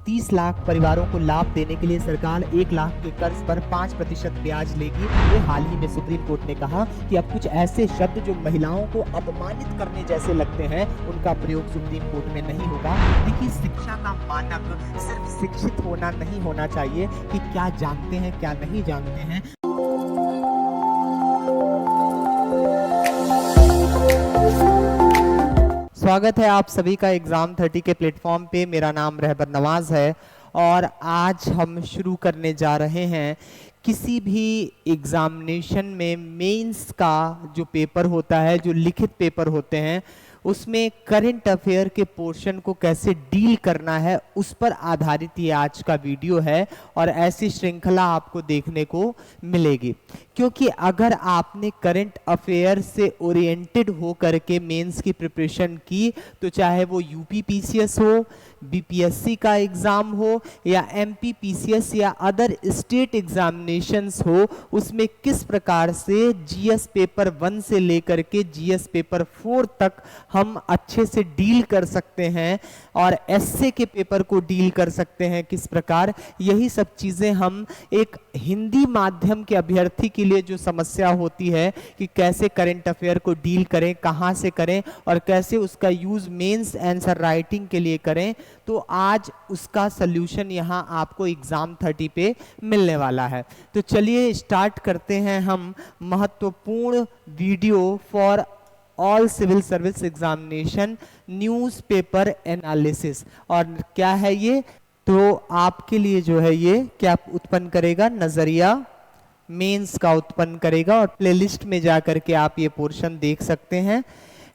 30 लाख परिवारों को लाभ देने के लिए सरकार 1 लाख के कर्ज पर 5% ब्याज लेगी। ये हाल ही में सुप्रीम कोर्ट ने कहा कि अब कुछ ऐसे शब्द जो महिलाओं को अपमानित करने जैसे लगते हैं उनका प्रयोग सुप्रीम कोर्ट में नहीं होगा। देखिए, शिक्षा का मानक सिर्फ शिक्षित होना नहीं होना चाहिए कि क्या जानते हैं क्या नहीं जानते हैं। स्वागत है आप सभी का एग्जाम 30 के प्लेटफॉर्म पे। मेरा नाम रहबर नवाज है और आज हम शुरू करने जा रहे हैं किसी भी एग्जामिनेशन में मेंस का जो पेपर होता है, जो लिखित पेपर होते हैं, उसमें करंट अफेयर के पोर्शन को कैसे डील करना है उस पर आधारित ये आज का वीडियो है और ऐसी श्रृंखला आपको देखने को मिलेगी। क्योंकि अगर आपने करंट अफेयर से ओरिएंटेड हो करके मेंस की प्रिपरेशन की तो चाहे वो यूपी पीसीएस हो, बीपीएससी का एग्जाम हो या एमपी पीसीएस या अदर स्टेट एग्जामिनेशंस हो, उसमें किस प्रकार से जीएस पेपर 1 से लेकर के जीएस पेपर 4 तक हम अच्छे से डील कर सकते हैं और एसए के पेपर को डील कर सकते हैं किस प्रकार, यही सब चीजें हम एक हिंदी माध्यम के अभ्यर्थी के लिए जो समस्या होती है कि कैसे करंट अफेयर को डील करें, कहां से करें और कैसे उसका यूज मेंस आंसर राइटिंग के लिए करें, तो आज उसका सल्यूशन यहां आपको एग्जाम 30 पे मिलने वाला है। तो चलिए स्टार्ट करते हैं हम महत्वपूर्ण video for all civil service examination newspaper analysis. और क्या है ये, तो आपके लिए जो है ये क्या उत्पन्न करेगा, नजरिया मेंस का उत्पन्न करेगा और प्लेलिस्ट में जाकर के आप ये पोर्शन देख सकते हैं।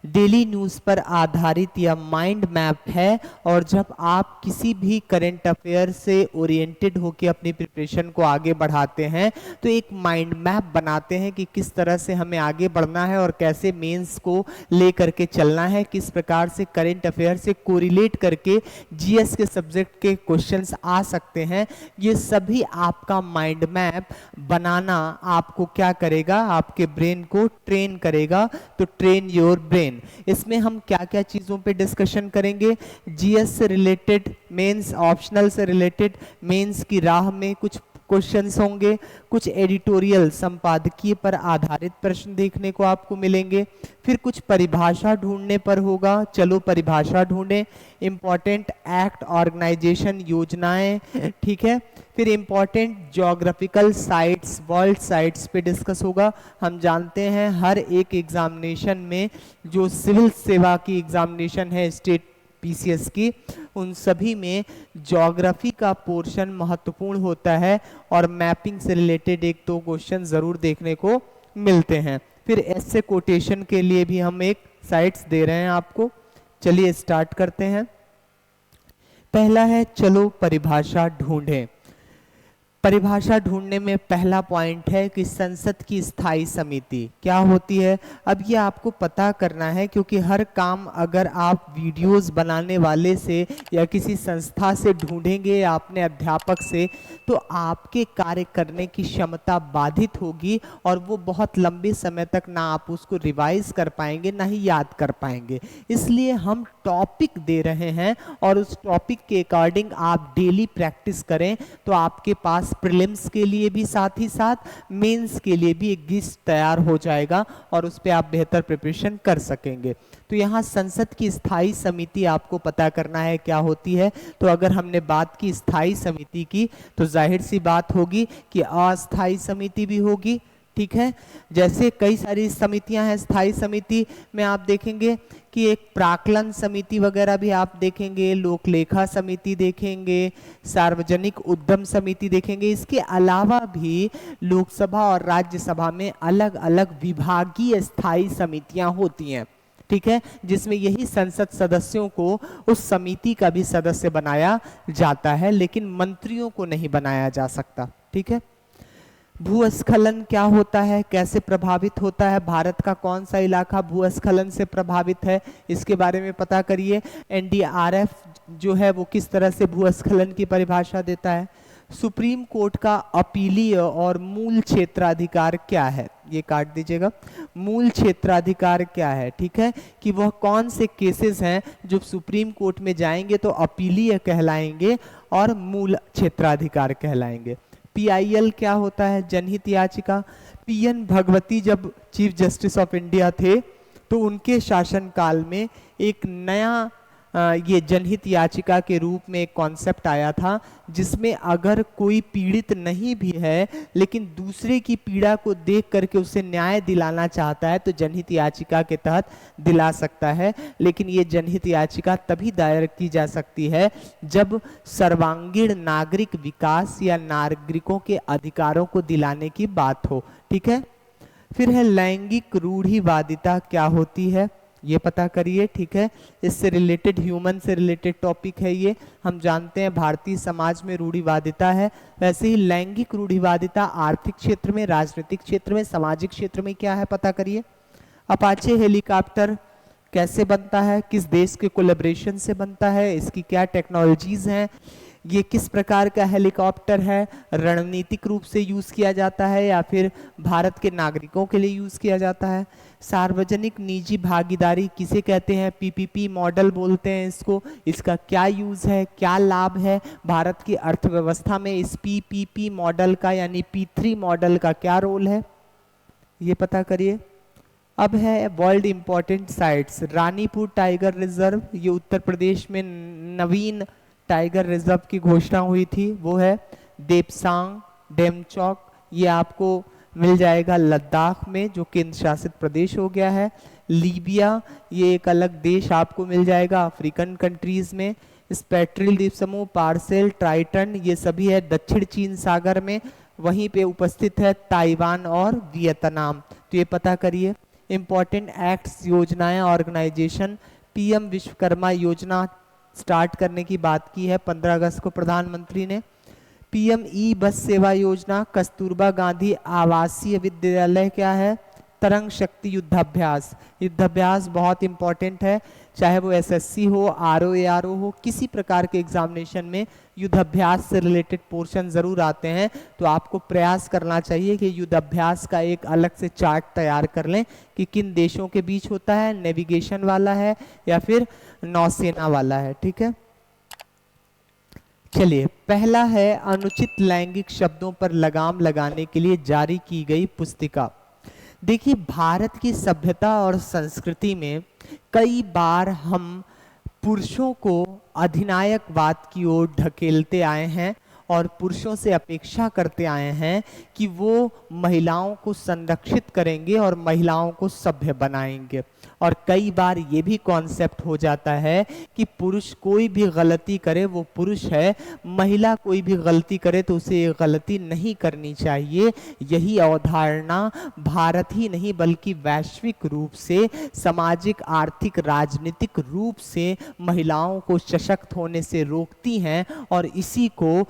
डेली न्यूज़ पर आधारित यह माइंड मैप है और जब आप किसी भी करंट अफेयर से ओरिएंटेड होकर अपनी प्रिपरेशन को आगे बढ़ाते हैं तो एक माइंड मैप बनाते हैं कि किस तरह से हमें आगे बढ़ना है और कैसे मेंस को ले करके चलना है, किस प्रकार से करंट अफेयर से कोरिलेट करके जीएस के सब्जेक्ट के क्वेश्चंस आ सकते हैं। ये सभी आपका माइंड मैप बनाना आपको क्या करेगा, आपके ब्रेन को ट्रेन करेगा। तो ट्रेन योर ब्रेन। इसमें हम क्या क्या चीजों पे डिस्कशन करेंगे, जीएस से रिलेटेड, मेंस ऑप्शनल से रिलेटेड, मेंस की राह में कुछ क्वेश्चंस होंगे, कुछ एडिटोरियल संपादकीय पर आधारित प्रश्न देखने को आपको मिलेंगे, फिर कुछ परिभाषा ढूंढने पर होगा, चलो परिभाषा ढूंढें, इंपॉर्टेंट एक्ट ऑर्गेनाइजेशन योजनाएं, ठीक है, फिर important geographical sites, world sites पे डिस्कस होगा। हम जानते हैं हर एक एग्जामिनेशन में जो सिविल सेवा की एग्जामिनेशन है स्टेट पीसीएस की, उन सभी में ज्योग्राफी का पोर्शन महत्वपूर्ण होता है और मैपिंग से रिलेटेड एक दो क्वेश्चन जरूर देखने को मिलते हैं। फिर ऐसे कोटेशन के लिए भी हम एक साइट्स दे रहे हैं आपको। चलिए स्टार्ट करते हैं। पहला है चलो परिभाषा ढूंढें। परिभाषा ढूंढने में पहला पॉइंट है कि संसद की स्थायी समिति क्या होती है। अब ये आपको पता करना है क्योंकि हर काम अगर आप वीडियोस बनाने वाले से या किसी संस्था से ढूंढेंगे या अपने अध्यापक से, तो आपके कार्य करने की क्षमता बाधित होगी और वो बहुत लंबे समय तक ना आप उसको रिवाइज कर पाएंगे ना ही याद कर पाएंगे। इसलिए हम टॉपिक दे रहे हैं और उस टॉपिक के अकॉर्डिंग आप डेली प्रैक्टिस करें तो आपके पास प्रीलिम्स के लिए भी साथ ही साथ मेंस के लिए भी एक लिस्ट तैयार हो जाएगा और उस पर आप बेहतर प्रिपरेशन कर सकेंगे। तो यहाँ संसद की स्थायी समिति आपको पता करना है क्या होती है। तो अगर हमने बात की स्थायी समिति की तो जाहिर सी बात होगी कि अस्थायी समिति भी होगी, ठीक है। जैसे कई सारी समितियां हैं स्थायी समिति में, आप देखेंगे कि एक प्राक्कलन समिति वगैरह भी आप देखेंगे, लोक लेखा समिति देखेंगे, सार्वजनिक उद्यम समिति देखेंगे। इसके अलावा भी लोकसभा और राज्यसभा में अलग अलग विभागीय स्थायी समितियां होती हैं, ठीक है, जिसमें यही संसद सदस्यों को उस समिति का भी सदस्य बनाया जाता है, लेकिन मंत्रियों को नहीं बनाया जा सकता, ठीक है। भूस्खलन क्या होता है, कैसे प्रभावित होता है, भारत का कौन सा इलाका भूस्खलन से प्रभावित है, इसके बारे में पता करिए। एनडीआरएफ जो है वो किस तरह से भूस्खलन की परिभाषा देता है। सुप्रीम कोर्ट का अपीलीय और मूल क्षेत्राधिकार क्या है? ये काट दीजिएगा। मूल क्षेत्राधिकार क्या है? ठीक है, कि वह कौन से केसेस हैं जो सुप्रीम कोर्ट में जाएंगे तो अपीलीय कहलाएंगे और मूल क्षेत्राधिकार कहलाएंगे। पीआईएल क्या होता है? जनहित याचिका। पीएन भगवती जब चीफ जस्टिस ऑफ इंडिया थे तो उनके शासनकाल में एक नया ये जनहित याचिका के रूप में एक कॉन्सेप्ट आया था, जिसमें अगर कोई पीड़ित नहीं भी है लेकिन दूसरे की पीड़ा को देख करके उसे न्याय दिलाना चाहता है तो जनहित याचिका के तहत दिला सकता है। लेकिन ये जनहित याचिका तभी दायर की जा सकती है जब सर्वांगीण नागरिक विकास या नागरिकों के अधिकारों को दिलाने की बात हो। ठीक है, फिर है लैंगिक रूढ़िवादिता क्या होती है, ये पता करिए। ठीक है, इससे रिलेटेड, ह्यूमन से रिलेटेड टॉपिक है ये। हम जानते हैं भारतीय समाज में रूढ़िवादिता है, वैसे ही लैंगिक रूढ़िवादिता आर्थिक क्षेत्र में, राजनीतिक क्षेत्र में, सामाजिक क्षेत्र में क्या है पता करिए। अपाचे हेलीकॉप्टर कैसे बनता है, किस देश के कोलैबोरेशन से बनता है, इसकी क्या टेक्नोलॉजीज हैं, ये किस प्रकार का हेलीकॉप्टर है, रणनीतिक रूप से यूज किया जाता है या फिर भारत के नागरिकों के लिए यूज किया जाता है। सार्वजनिक निजी भागीदारी किसे कहते हैं? पीपीपी मॉडल बोलते हैं इसको। इसका क्या यूज है, क्या लाभ है भारत की अर्थव्यवस्था में? इस पीपीपी मॉडल का यानी P3 मॉडल का क्या रोल है, ये पता करिए। अब है world important sites. Ranipur tiger reserve, ये उत्तर प्रदेश में नवीन टाइगर रिजर्व की घोषणा हुई थी, वो है। देपसांग, डेमचौक, ये आपको मिल जाएगा लद्दाख में जो केंद्र शासित प्रदेश हो गया है। लीबिया, ये एक अलग देश आपको मिल जाएगा अफ्रीकन कंट्रीज में। स्पेट्रिल द्वीप समूह, पार्सेल, ट्राइटन, ये सभी है दक्षिण चीन सागर में। वहीं पे उपस्थित है ताइवान और वियतनाम, तो ये पता करिए। इंपॉर्टेंट एक्ट्स, योजनाएं, ऑर्गेनाइजेशन। पीएम विश्वकर्मा योजना स्टार्ट करने की बात की है 15 अगस्त को प्रधानमंत्री ने। पीएम ई बस सेवा योजना। कस्तूरबा गांधी आवासीय विद्यालय क्या है? तरंग शक्ति युद्धाभ्यास। युद्धाभ्यास बहुत इंपॉर्टेंट है, चाहे वो एसएससी हो, आरओ एआरओ हो, किसी प्रकार के एग्जामिनेशन में युद्धाभ्यास से रिलेटेड पोर्शन जरूर आते हैं। तो आपको प्रयास करना चाहिए कि युद्धाभ्यास का एक अलग से चार्ट तैयार कर लें कि किन देशों के बीच होता है, नेविगेशन वाला है या फिर नौसेना वाला है। ठीक है, चलिए, पहला है अनुचित लैंगिक शब्दों पर लगाम लगाने के लिए जारी की गई पुस्तिका। देखिए, भारत की सभ्यता और संस्कृति में कई बार हम पुरुषों को अधिनायकवाद की ओर ढकेलते आए हैं और पुरुषों से अपेक्षा करते आए हैं कि वो महिलाओं को संरक्षित करेंगे और महिलाओं को सभ्य बनाएंगे। और कई बार ये भी कॉन्सेप्ट हो जाता है कि पुरुष कोई भी गलती करे वो पुरुष है, महिला कोई भी गलती करे तो उसे ये गलती नहीं करनी चाहिए। यही अवधारणा भारत ही नहीं बल्कि वैश्विक रूप से, सामाजिक, आर्थिक, राजनीतिक रूप से महिलाओं को सशक्त होने से रोकती हैं और इसी को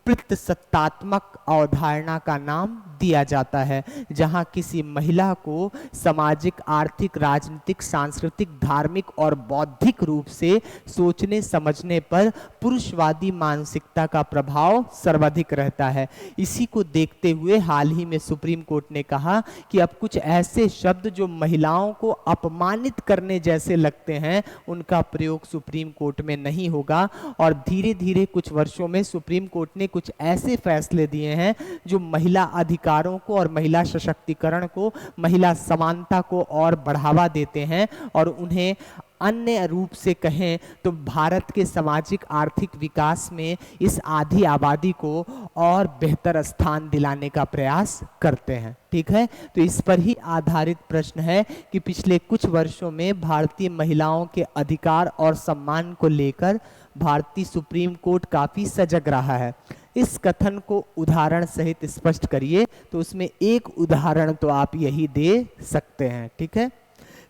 पितृसत्तात्मक अवधारणा का नाम दिया जाता है, जहां किसी महिला को सामाजिक, आर्थिक, राजनीतिक, सांस्कृतिक, धार्मिक और बौद्धिक रूप से सोचने समझने पर पुरुषवादी मानसिकता का प्रभाव सर्वाधिक रहता है। इसी को देखते हुए हाल ही में सुप्रीम कोर्ट ने कहा कि अब कुछ ऐसे शब्द जो महिलाओं को अपमानित करने जैसे लगते हैं उनका प्रयोग सुप्रीम कोर्ट में नहीं होगा। और धीरे धीरे कुछ वर्षों में सुप्रीम कोर्ट ने कुछ ऐसे फैसले दिए हैं जो महिला अधिकारों को और महिला सशक्तिकरण को, महिला समानता को और बढ़ावा देते हैं और उन्हें अन्य रूप से कहें तो भारत के सामाजिक आर्थिक विकास में इस आधी आबादी को और बेहतर स्थान दिलाने का प्रयास करते हैं। ठीक है, तो इस पर ही आधारित प्रश्न है कि पिछले कुछ वर्षों में भारतीय महिलाओं के अधिकार और सम्मान को लेकर भारतीय सुप्रीम कोर्ट काफी सजग रहा है। इस कथन को उदाहरण सहित स्पष्ट करिए, तो उसमें एक उदाहरण तो आप यही दे सकते हैं। ठीक है,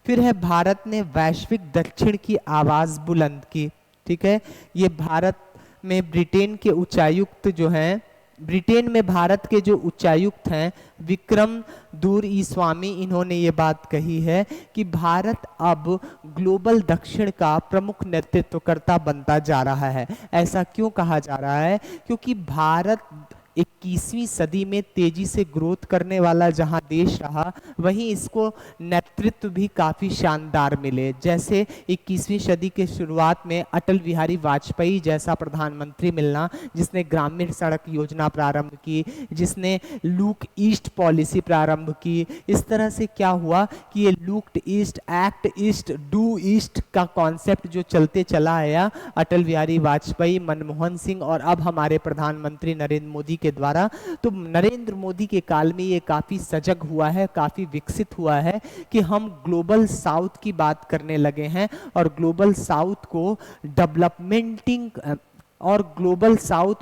फिर है भारत ने वैश्विक दक्षिण की आवाज बुलंद की। ठीक है, ये भारत में ब्रिटेन के उच्चायुक्त जो हैं ब्रिटेन में भारत के जो उच्चायुक्त हैं विक्रम दूरईस्वामी, इन्होंने ये बात कही है कि भारत अब ग्लोबल दक्षिण का प्रमुख नेतृत्वकर्ता बनता जा रहा है। ऐसा क्यों कहा जा रहा है? क्योंकि भारत 21वीं सदी में तेजी से ग्रोथ करने वाला जहां देश रहा, वहीं इसको नेतृत्व भी काफ़ी शानदार मिले। जैसे 21वीं सदी के शुरुआत में अटल बिहारी वाजपेयी जैसा प्रधानमंत्री मिलना, जिसने ग्रामीण सड़क योजना प्रारंभ की, जिसने लुक ईस्ट पॉलिसी प्रारंभ की। इस तरह से क्या हुआ कि ये look east, act east, do east का कॉन्सेप्ट जो चलते चला आया अटल बिहारी वाजपेयी, मनमोहन सिंह और अब हमारे प्रधानमंत्री नरेंद्र मोदी के द्वारा, तो नरेंद्र मोदी के काल में ये काफ़ी सजग हुआ है, काफ़ी विकसित हुआ है कि हम ग्लोबल साउथ की बात करने लगे हैं और ग्लोबल साउथ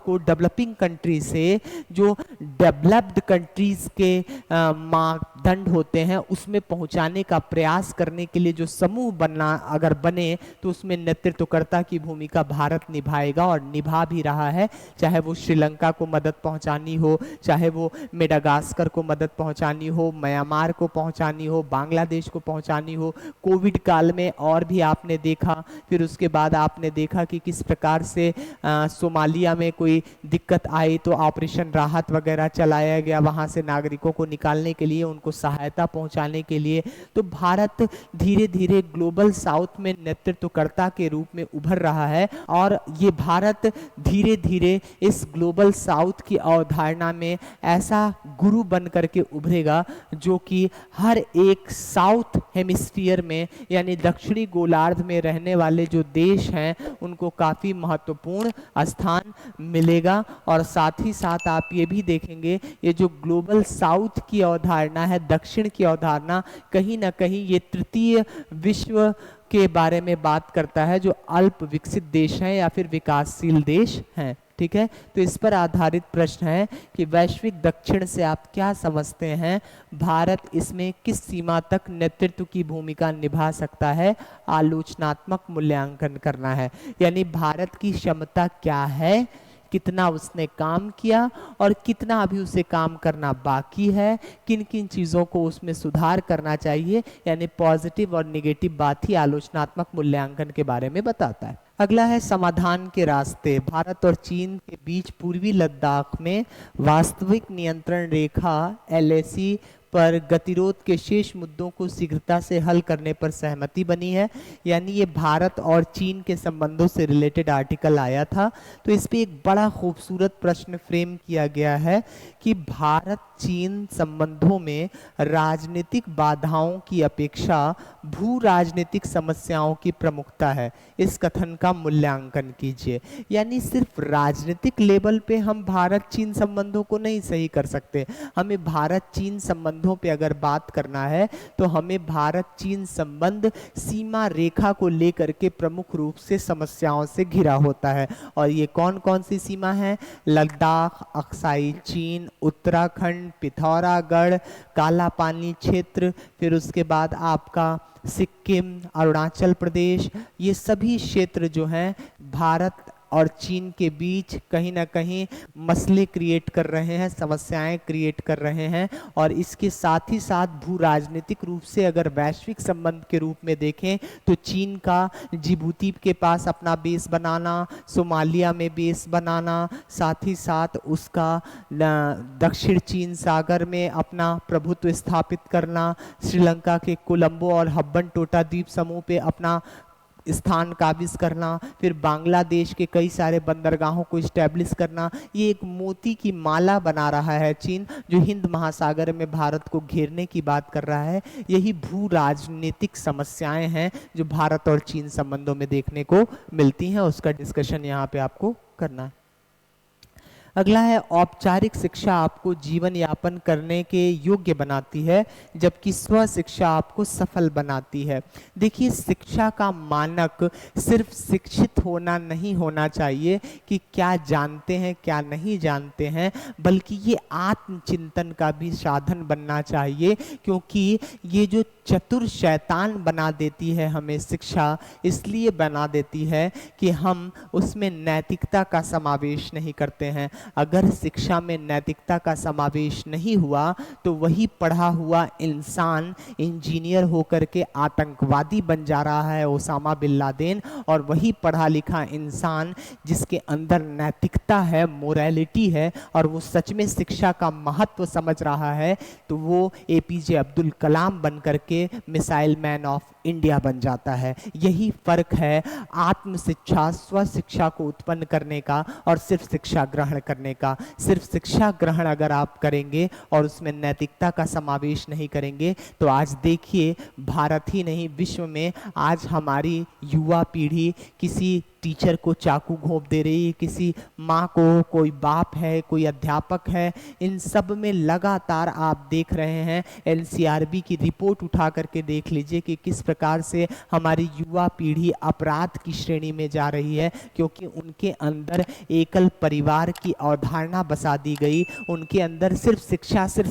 को डेवलपिंग कंट्री से जो डेवलप्ड कंट्रीज के मापदंड होते हैं उसमें पहुंचाने का प्रयास करने के लिए जो समूह बनना अगर बने तो उसमें नेतृत्वकर्ता की भूमिका भारत निभाएगा और निभा भी रहा है। चाहे वो श्रीलंका को मदद पहुंचानी हो, चाहे वो मेडागास्कर को मदद पहुंचानी हो, म्यांमार को पहुंचानी हो, बांग्लादेश को पहुंचानी हो। कोविड काल में और भी आपने देखा, फिर उसके बाद आपने देखा कि किस प्रकार से सोमालिया में कोई दिक्कत आई तो ऑपरेशन राहत वगैरह चलाया गया, वहां से नागरिकों को निकालने के लिए, उनको सहायता पहुंचाने के लिए। तो भारत धीरे धीरे ग्लोबल साउथ में नेतृत्वकर्ता के रूप में उभर रहा है और ये भारत धीरे धीरे इस ग्लोबल साउथ की अवधारणा में ऐसा गुरु बन करके उभरेगा जो कि हर एक साउथ हेमिस्फीयर में यानी दक्षिणी गोलार्ध में रहने वाले जो देश हैं उनको काफी महत्वपूर्ण स्थान मिलेगा। और साथ ही साथ आप ये भी देखेंगे ये जो ग्लोबल साउथ की अवधारणा है, दक्षिण की अवधारणा, कहीं ना कहीं ये तृतीय विश्व के बारे में बात करता है जो अल्प विकसित देश हैं या फिर विकासशील देश हैं। ठीक है, तो इस पर आधारित प्रश्न है कि वैश्विक दक्षिण से आप क्या समझते हैं, भारत इसमें किस सीमा तक नेतृत्व की भूमिका निभा सकता है? आलोचनात्मक मूल्यांकन करना है, यानी भारत की क्षमता क्या है, कितना उसने काम किया और कितना अभी उसे काम करना बाकी है, किन किन चीज़ों को उसमें सुधार करना चाहिए, यानी पॉजिटिव और नेगेटिव बात ही आलोचनात्मक मूल्यांकन के बारे में बताता है। अगला है समाधान के रास्ते। भारत और चीन के बीच पूर्वी लद्दाख में वास्तविक नियंत्रण रेखा LAC पर गतिरोध के शेष मुद्दों को शीघ्रता से हल करने पर सहमति बनी है। यानी ये भारत और चीन के संबंधों से रिलेटेड आर्टिकल आया था, तो इस पे एक बड़ा खूबसूरत प्रश्न फ्रेम किया गया है कि भारत चीन संबंधों में राजनीतिक बाधाओं की अपेक्षा भू राजनीतिक समस्याओं की प्रमुखता है। इस कथन का मूल्यांकन कीजिए। यानी सिर्फ राजनीतिक लेवल पे हम भारत चीन संबंधों को नहीं सही कर सकते, हमें भारत चीन संबंधों पे अगर बात करना है तो हमें भारत चीन संबंध सीमा रेखा को लेकर के प्रमुख रूप से समस्याओं से घिरा होता है। और ये कौन कौन सी सीमा है? लद्दाख, अक्साई चीन, उत्तराखंड, पिथौरागढ़, काला पानी क्षेत्र, फिर उसके बाद आपका सिक्किम, अरुणाचल प्रदेश, ये सभी क्षेत्र जो हैं भारत और चीन के बीच कहीं ना कहीं मसले क्रिएट कर रहे हैं, समस्याएं क्रिएट कर रहे हैं। और इसके साथ ही साथ भू राजनीतिक रूप से अगर वैश्विक संबंध के रूप में देखें तो चीन का जिबूती के पास अपना बेस बनाना, सोमालिया में बेस बनाना, साथ ही साथ उसका दक्षिण चीन सागर में अपना प्रभुत्व स्थापित करना, श्रीलंका के कोलंबो और हब्बन टोटा द्वीप समूह पे अपना स्थान काबिज करना, फिर बांग्लादेश के कई सारे बंदरगाहों को इस्टेब्लिश करना, ये एक मोती की माला बना रहा है चीन, जो हिंद महासागर में भारत को घेरने की बात कर रहा है। यही भू राजनीतिक समस्याएं हैं जो भारत और चीन संबंधों में देखने को मिलती हैं, उसका डिस्कशन यहाँ पे आपको करना है। अगला है औपचारिक शिक्षा आपको जीवन यापन करने के योग्य बनाती है जबकि स्व शिक्षा आपको सफल बनाती है। देखिए, शिक्षा का मानक सिर्फ शिक्षित होना नहीं होना चाहिए कि क्या जानते हैं क्या नहीं जानते हैं, बल्कि ये आत्मचिंतन का भी साधन बनना चाहिए, क्योंकि ये जो चतुर शैतान बना देती है हमें शिक्षा, इसलिए बना देती है कि हम उसमें नैतिकता का समावेश नहीं करते हैं। अगर शिक्षा में नैतिकता का समावेश नहीं हुआ तो वही पढ़ा हुआ इंसान इंजीनियर होकर के आतंकवादी बन जा रहा है, ओसामा बिन लादेन, और वही पढ़ा लिखा इंसान जिसके अंदर नैतिकता है, मोरालिटी है, और वो सच में शिक्षा का महत्व समझ रहा है, तो वो एपीजे अब्दुल कलाम बन करके मिसाइल मैन ऑफ इंडिया बन जाता है। यही फर्क है आत्म शिक्षा, स्व शिक्षा को उत्पन्न करने का और सिर्फ शिक्षा ग्रहण करने का। सिर्फ शिक्षा ग्रहण अगर आप करेंगे और उसमें नैतिकता का समावेश नहीं करेंगे तो आज देखिए भारत ही नहीं विश्व में आज हमारी युवा पीढ़ी किसी टीचर को चाकू घोंप दे रही है, किसी माँ को, कोई बाप है, कोई अध्यापक है, इन सब में लगातार आप देख रहे हैं। एनसीआरबी की रिपोर्ट उठा करके देख लीजिए कि किस प्रकार से हमारी युवा पीढ़ी अपराध की श्रेणी में जा रही है, क्योंकि उनके अंदर एकल परिवार की अवधारणा बसा दी गई, उनके अंदर सिर्फ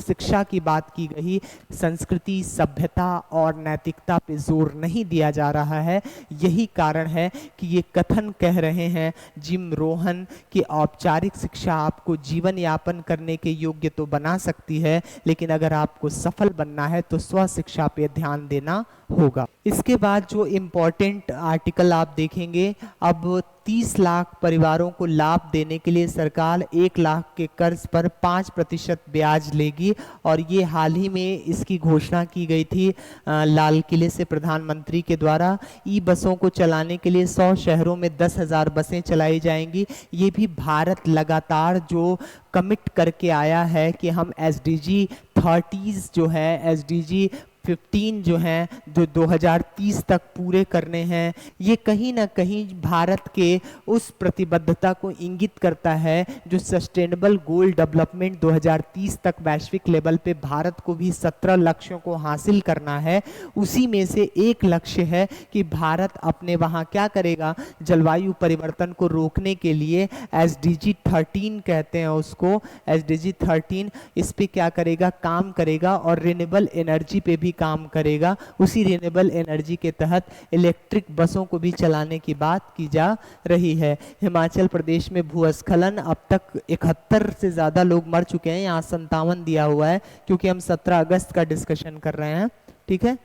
शिक्षा की बात की गई, संस्कृति, सभ्यता और नैतिकता पे जोर नहीं दिया जा रहा है। यही कारण है कि ये कथन कह रहे हैं जिम रोहन कि औपचारिक शिक्षा आपको जीवन यापन करने के योग्य तो बना सकती है, लेकिन अगर आपको सफल बनना है तो स्व शिक्षा पे ध्यान देना होगा। इसके बाद जो इम्पोर्टेंट आर्टिकल आप देखेंगे, अब 30 लाख परिवारों को लाभ देने के लिए सरकार 1 लाख के कर्ज पर 5% ब्याज लेगी, और ये हाल ही में इसकी घोषणा की गई थी लाल किले से प्रधानमंत्री के द्वारा। ई बसों को चलाने के लिए 100 शहरों में 10,000 बसें चलाई जाएंगी। ये भी भारत लगातार जो कमिट करके आया है कि हम SDG 30 जो है, SDG 15 जो हैं, जो 2030 तक पूरे करने हैं, ये कहीं ना कहीं भारत के उस प्रतिबद्धता को इंगित करता है जो सस्टेनेबल गोल डेवलपमेंट 2030 तक वैश्विक लेवल पे भारत को भी 17 लक्ष्यों को हासिल करना है। उसी में से एक लक्ष्य है कि भारत अपने वहाँ क्या करेगा, जलवायु परिवर्तन को रोकने के लिए SDG 13 कहते हैं उसको, SDG 13 इस पे क्या करेगा, काम करेगा और रिन्यूएबल एनर्जी पे भी काम करेगा। उसी रिन्यूएबल एनर्जी के तहत इलेक्ट्रिक बसों को भी चलाने की बात की जा रही है। हिमाचल प्रदेश में भूस्खलन, अब तक 71 से ज़्यादा लोग मर चुके हैं, यहाँ 57 दिया हुआ है क्योंकि हम 17 अगस्त का डिस्कशन कर रहे हैं, ठीक है।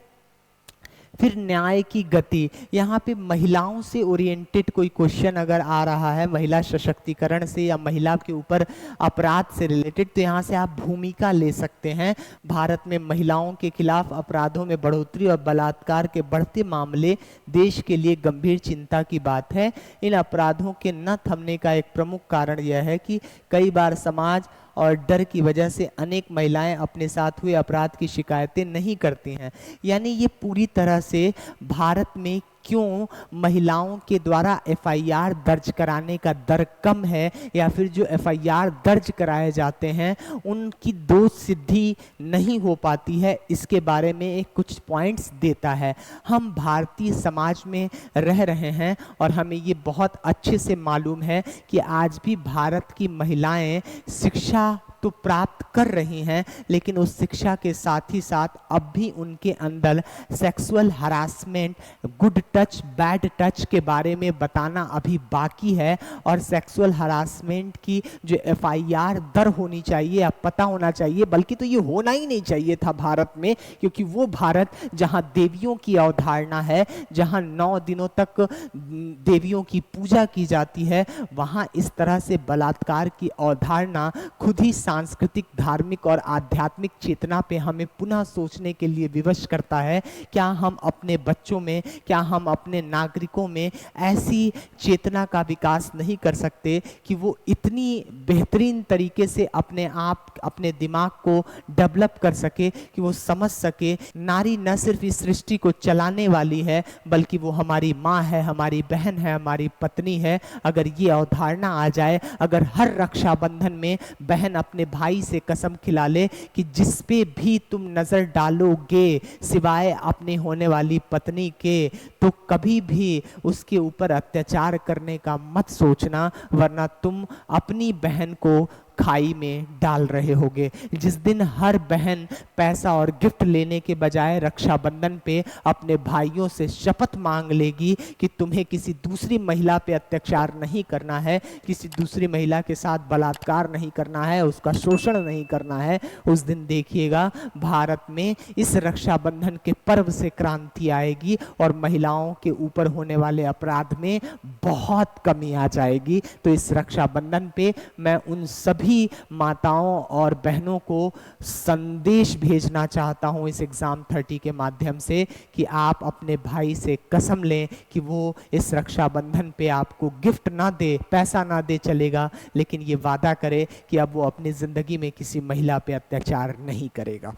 फिर न्याय की गति, यहाँ पे महिलाओं से ओरिएंटेड कोई क्वेश्चन अगर आ रहा है, महिला सशक्तिकरण से या महिला के ऊपर अपराध से रिलेटेड, तो यहाँ से आप भूमिका ले सकते हैं। भारत में महिलाओं के खिलाफ अपराधों में बढ़ोतरी और बलात्कार के बढ़ते मामले देश के लिए गंभीर चिंता की बात है। इन अपराधों के न थमने का एक प्रमुख कारण यह है कि कई बार समाज और डर की वजह से अनेक महिलाएं अपने साथ हुए अपराध की शिकायतें नहीं करती हैं। यानी ये पूरी तरह से भारत में क्यों महिलाओं के द्वारा FIR दर्ज कराने का दर कम है, या फिर जो FIR दर्ज कराए जाते हैं उनकी दोष सिद्धि नहीं हो पाती है, इसके बारे में एक कुछ पॉइंट्स देता है। हम भारतीय समाज में रह रहे हैं और हमें ये बहुत अच्छे से मालूम है कि आज भी भारत की महिलाएं शिक्षा तो प्राप्त कर रही हैं, लेकिन उस शिक्षा के साथ ही साथ अब भी उनके अंदर sexual harassment, good touch, bad touch के बारे में बताना अभी बाकी है। और सेक्सुअल हरासमेंट की जो FIR दर होनी चाहिए, अब पता होना चाहिए, बल्कि तो ये होना ही नहीं चाहिए था भारत में, क्योंकि वो भारत जहां देवियों की अवधारणा है, जहां 9 दिनों तक देवियों की पूजा की जाती है, वहां इस तरह से बलात्कार की अवधारणा खुद ही सांस्कृतिक, धार्मिक और आध्यात्मिक चेतना पे हमें पुनः सोचने के लिए विवश करता है। क्या हम अपने बच्चों में, क्या हम अपने नागरिकों में ऐसी चेतना का विकास नहीं कर सकते कि वो इतनी बेहतरीन तरीके से अपने आप, अपने दिमाग को डेवलप कर सके कि वो समझ सके नारी न सिर्फ इस सृष्टि को चलाने वाली है, बल्कि वो हमारी माँ है, हमारी बहन है, हमारी पत्नी है। अगर ये अवधारणा आ जाए, अगर हर रक्षाबंधन में बहन अपने भाई से कसम खिला ले कि जिस पे भी तुम नजर डालोगे सिवाय अपने होने वाली पत्नी के, तो कभी भी उसके ऊपर अत्याचार करने का मत सोचना, वरना तुम अपनी बहन को खाई में डाल रहे होगे। जिस दिन हर बहन पैसा और गिफ्ट लेने के बजाय रक्षाबंधन पे अपने भाइयों से शपथ मांग लेगी कि तुम्हें किसी दूसरी महिला पे अत्याचार नहीं करना है, किसी दूसरी महिला के साथ बलात्कार नहीं करना है, उसका शोषण नहीं करना है, उस दिन देखिएगा भारत में इस रक्षाबंधन के पर्व से क्रांति आएगी और महिलाओं के ऊपर होने वाले अपराध में बहुत कमी आ जाएगी। तो इस रक्षाबंधन पे मैं उन सभी माताओं और बहनों को संदेश भेजना चाहता हूं इस एग्जाम 30 के माध्यम से कि आप अपने भाई से कसम लें कि वो इस रक्षाबंधन पे आपको गिफ्ट ना दे, पैसा ना दे चलेगा, लेकिन ये वादा करे कि अब वो अपनी जिंदगी में किसी महिला पे अत्याचार नहीं करेगा।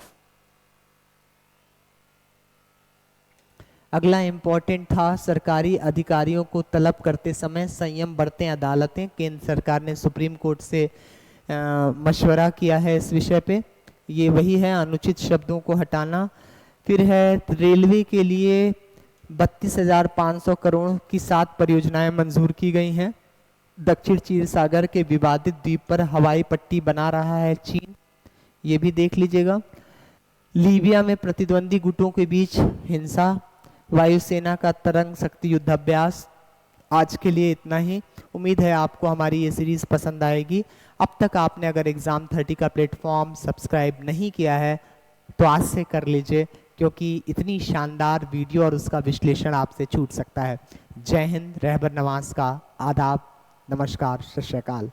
अगला इंपॉर्टेंट था, सरकारी अधिकारियों को तलब करते समय संयम बरतें अदालतें। केंद्र सरकार ने सुप्रीम कोर्ट से मशवरा किया है इस विषय पे। ये वही है, अनुचित शब्दों को हटाना। फिर है रेलवे के लिए 32,500 करोड़ की 7 परियोजनाएं मंजूर की गई हैं। दक्षिण चीन सागर के विवादित द्वीप पर हवाई पट्टी बना रहा है चीन, ये भी देख लीजिएगा। लीबिया में प्रतिद्वंदी गुटों के बीच हिंसा, वायुसेना का तरंग शक्ति युद्धाभ्यास। आज के लिए इतना ही। उम्मीद है आपको हमारी ये सीरीज पसंद आएगी। अब तक आपने अगर एग्जाम 30 का प्लेटफॉर्म सब्सक्राइब नहीं किया है तो आज से कर लीजिए, क्योंकि इतनी शानदार वीडियो और उसका विश्लेषण आपसे छूट सकता है। जय हिंद, रहबर नवाज का आदाब, नमस्कार, सत श्री अकाल।